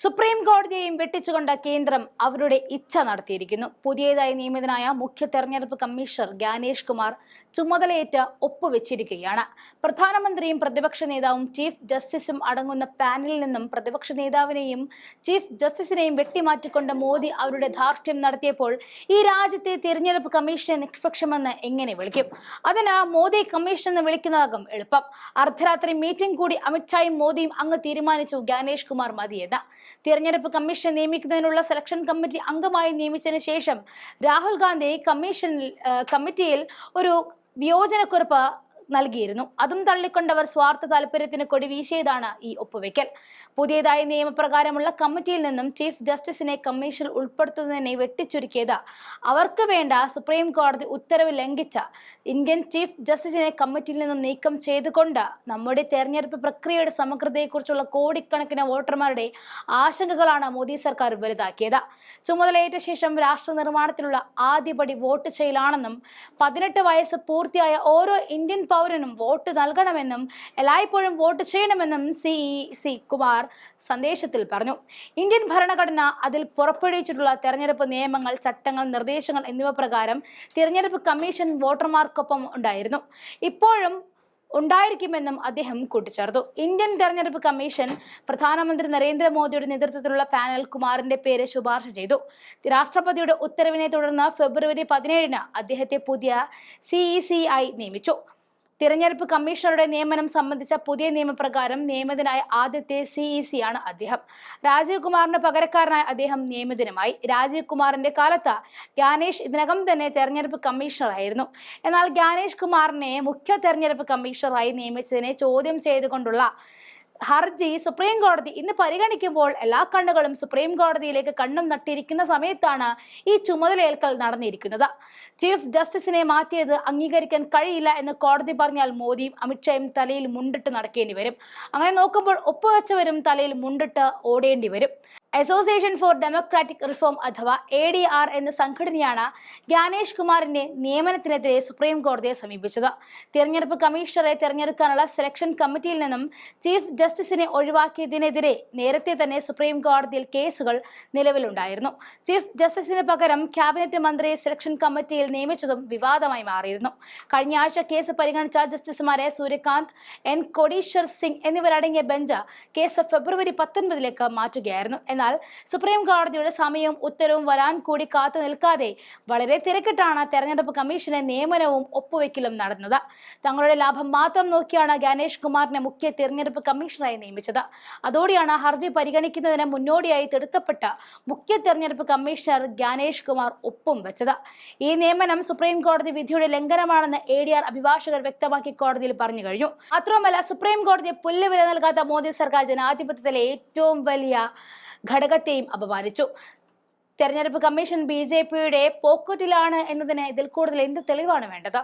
Supreme കോടതിയെയും വെട്ടിച്ചുകൊണ്ട് കേന്ദ്രം അവരുടെ ഇച്ഛ നടത്തിയിരിക്കുന്നു. പുതിയതായി നിയമിതനായ മുഖ്യ തെരഞ്ഞെടുപ്പ് കമ്മീഷണർ ജ്ഞാനേഷ് കുമാർ ചുമതലയേറ്റ് ഒപ്പുവെച്ചിരിക്കുകയാണ്. പ്രധാനമന്ത്രിയും പ്രതിപക്ഷ നേതാവും ചീഫ് ജസ്റ്റിസും അടങ്ങുന്ന പാനലിൽ നിന്നും പ്രതിപക്ഷ നേതാവിനെയും ചീഫ് ജസ്റ്റിസിനെയും വെട്ടിമാറ്റിക്കൊണ്ട് മോദി അവരുടെ ധാർഷ്ട്യം നടത്തിയപ്പോൾ ഈ രാജ്യത്തെ തിരഞ്ഞെടുപ്പ് കമ്മീഷനെ നിഷ്പക്ഷമെന്ന് എങ്ങനെ വിളിക്കും? അതിന് മോദി കമ്മീഷൻ എന്ന് വിളിക്കുന്നതാകും എളുപ്പം. അർദ്ധരാത്രി മീറ്റിംഗ് കൂടി അമിത്ഷായും മോദിയും അങ്ങ് തീരുമാനിച്ചു ജ്ഞാനേഷ് കുമാർ മതിയെന്ന്. തിരഞ്ഞെടുപ്പ് കമ്മീഷൻ നിയമിക്കുന്നതിനുള്ള സെലക്ഷൻ കമ്മിറ്റി അംഗമായി നിയമിച്ചതിന് ശേഷം രാഹുൽ ഗാന്ധി കമ്മിറ്റിയിൽ ഒരു വിയോജനക്കുറിപ്പ് നൽകിയിരുന്നു. അതും തള്ളിക്കൊണ്ടവർ സ്വാർത്ഥ താല്പര്യത്തിന് കൊടിവീശിയതാണ് ഈ ഒപ്പുവെക്കൽ. പുതിയതായി നിയമപ്രകാരമുള്ള കമ്മിറ്റിയിൽ നിന്നും ചീഫ് ജസ്റ്റിസിനെ കമ്മീഷനിൽ ഉൾപ്പെടുത്തുന്നതിനെ വെട്ടിച്ചുരുക്കിയത് അവർക്ക് വേണ്ട സുപ്രീം കോടതി ഉത്തരവ് ലംഘിച്ച ഇന്ത്യൻ ചീഫ് ജസ്റ്റിസിനെ കമ്മിറ്റിയിൽ നിന്നും നീക്കം ചെയ്തുകൊണ്ട് നമ്മുടെ തെരഞ്ഞെടുപ്പ് പ്രക്രിയയുടെ സമഗ്രതയെക്കുറിച്ചുള്ള കോടിക്കണക്കിന് വോട്ടർമാരുടെ ആശങ്കകളാണ് മോദി സർക്കാർ വലുതാക്കിയത്. ചുമതലയേറ്റ ശേഷം രാഷ്ട്ര നിർമ്മാണത്തിലുള്ള ആദ്യപടി വോട്ട് ചെയ്യലാണെന്നും 18 വയസ്സ് പൂർത്തിയായ ഓരോ ഇന്ത്യൻ പൗരനും വോട്ട് നൽകണമെന്നും എല്ലായ്പ്പോഴും വോട്ട് ചെയ്യണമെന്നും സി കുമാർ സന്ദേശത്തിൽ പറഞ്ഞു. ഇന്ത്യൻ ഭരണഘടന അതിൽ പുറപ്പെടുവിച്ചിട്ടുള്ള തെരഞ്ഞെടുപ്പ് നിയമങ്ങൾ, ചട്ടങ്ങൾ, നിർദ്ദേശങ്ങൾ എന്നിവ പ്രകാരം തിരഞ്ഞെടുപ്പ് കമ്മീഷൻ വോട്ടർമാർക്കൊപ്പം ഉണ്ടായിരുന്നു, ഇപ്പോഴും ഉണ്ടായിരിക്കുമെന്നും അദ്ദേഹം കൂട്ടിച്ചേർത്തു. ഇന്ത്യൻ തെരഞ്ഞെടുപ്പ് കമ്മീഷൻ പ്രധാനമന്ത്രി നരേന്ദ്രമോദിയുടെ നേതൃത്വത്തിലുള്ള പാനൽ കുമാറിന്റെ പേര് ശുപാർശ ചെയ്തു. രാഷ്ട്രപതിയുടെ ഉത്തരവിനെ തുടർന്ന് ഫെബ്രുവരി 17 അദ്ദേഹത്തെ പുതിയ CEC ആയി നിയമിച്ചു. തിരഞ്ഞെടുപ്പ് കമ്മീഷണറുടെ നിയമനം സംബന്ധിച്ച പുതിയ നിയമപ്രകാരം നിയമിതനായ ആദ്യത്തെ CEC ആണ് അദ്ദേഹം. രാജീവ് കുമാറിന് പകരക്കാരനായി അദ്ദേഹം നിയമിതനുമായി. രാജീവ് കുമാറിന്റെ കാലത്ത് ജ്ഞാനേഷ് ഇതിനകം തന്നെ തെരഞ്ഞെടുപ്പ് കമ്മീഷണറായിരുന്നു. എന്നാൽ ജ്ഞാനേഷ് കുമാറിനെ മുഖ്യ തെരഞ്ഞെടുപ്പ് കമ്മീഷണറായി നിയമിച്ചതിനെ ചോദ്യം ചെയ്തുകൊണ്ടുള്ള ഹർജി സുപ്രീം കോടതി ഇന്ന് പരിഗണിക്കുമ്പോൾ എല്ലാ കണ്ണുകളും സുപ്രീം കോടതിയിലേക്ക് കണ്ണും നട്ടിരിക്കുന്ന സമയത്താണ് ഈ ചുമതലയേൽക്കൽ നടന്നിരിക്കുന്നത്. ചീഫ് ജസ്റ്റിസിനെ മാറ്റിയത് അംഗീകരിക്കാൻ കഴിയില്ല എന്ന് കോടതി പറഞ്ഞാൽ മോദിയും അമിത്ഷായും തലയിൽ മുണ്ടിട്ട് നടക്കേണ്ടി വരും. അങ്ങനെ നോക്കുമ്പോൾ ഒപ്പുവെച്ചവരും തലയിൽ മുണ്ടിട്ട് ഓടേണ്ടി വരും. അസോസിയേഷൻ ഫോർ ഡെമോക്രാറ്റിക് റിഫോം അഥവാ ADR എന്ന സംഘടനയാണ് ജ്ഞാനേഷ് കുമാറിന്റെ നിയമനത്തിനെതിരെ സുപ്രീം കോടതിയെ സമീപിച്ചത്. തിരഞ്ഞെടുപ്പ് കമ്മീഷണറെ തിരഞ്ഞെടുക്കാനുള്ള സെലക്ഷൻ കമ്മിറ്റിയിൽ നിന്നും ചീഫ് ജസ്റ്റിസിനെ ഒഴിവാക്കിയതിനെതിരെ നേരത്തെ തന്നെ സുപ്രീം കോടതിയിൽ കേസുകൾ നിലവിലുണ്ടായിരുന്നു. ചീഫ് ജസ്റ്റിസിന് പകരം ക്യാബിനറ്റ് മന്ത്രിയെ സെലക്ഷൻ കമ്മിറ്റിയിൽ നിയമിച്ചതും വിവാദമായി മാറിയിരുന്നു. കഴിഞ്ഞ ആഴ്ച കേസ് പരിഗണിച്ച ജസ്റ്റിസുമാരെ സൂര്യകാന്ത്, N. കോടീശ്വർ സിംഗ് എന്നിവരടങ്ങിയ ബെഞ്ച് കേസ് ഫെബ്രുവരി 19 മാറ്റുകയായിരുന്നു. എന്നാൽ സുപ്രീം കോടതിയുടെ സമയവും ഉത്തരവും വരാൻ കൂടി കാത്തു നിൽക്കാതെ വളരെ തിരക്കിട്ടാണ് തെരഞ്ഞെടുപ്പ് കമ്മീഷനെ നിയമനവും ഒപ്പുവെക്കലും നടന്നത്. തങ്ങളുടെ ലാഭം മാത്രം നോക്കിയാണ് ജ്ഞാനേഷ് കുമാറിനെ മുഖ്യ തെരഞ്ഞെടുപ്പ് കമ്മീഷണറായി നിയമിച്ചത്. അതോടെയാണ് ഹർജി പരിഗണിക്കുന്നതിന് മുന്നോടിയായി തിടുക്കപ്പെട്ട മുഖ്യ തെരഞ്ഞെടുപ്പ് കമ്മീഷണർ ജ്ഞാനേഷ് കുമാർ ഒപ്പും വെച്ചത്. ഈ നിയമനം സുപ്രീം കോടതി വിധിയുടെ ലംഘനമാണെന്ന് ADR അഭിഭാഷകർ വ്യക്തമാക്കി കോടതിയിൽ പറഞ്ഞു കഴിഞ്ഞു. മാത്രമല്ല, സുപ്രീം കോടതിയെ പുല്ലുവില നൽകാത്ത മോദി സർക്കാർ ജനാധിപത്യത്തിലെ ഏറ്റവും വലിയ ഘടകത്തെയും അപമാനിച്ചു. തെരഞ്ഞെടുപ്പ് കമ്മീഷൻ BJP യുടെ പോക്കറ്റിലാണ് എന്നതിന് ഇതിൽ കൂടുതൽ എന്ത് തെളിവാണ് വേണ്ടത്?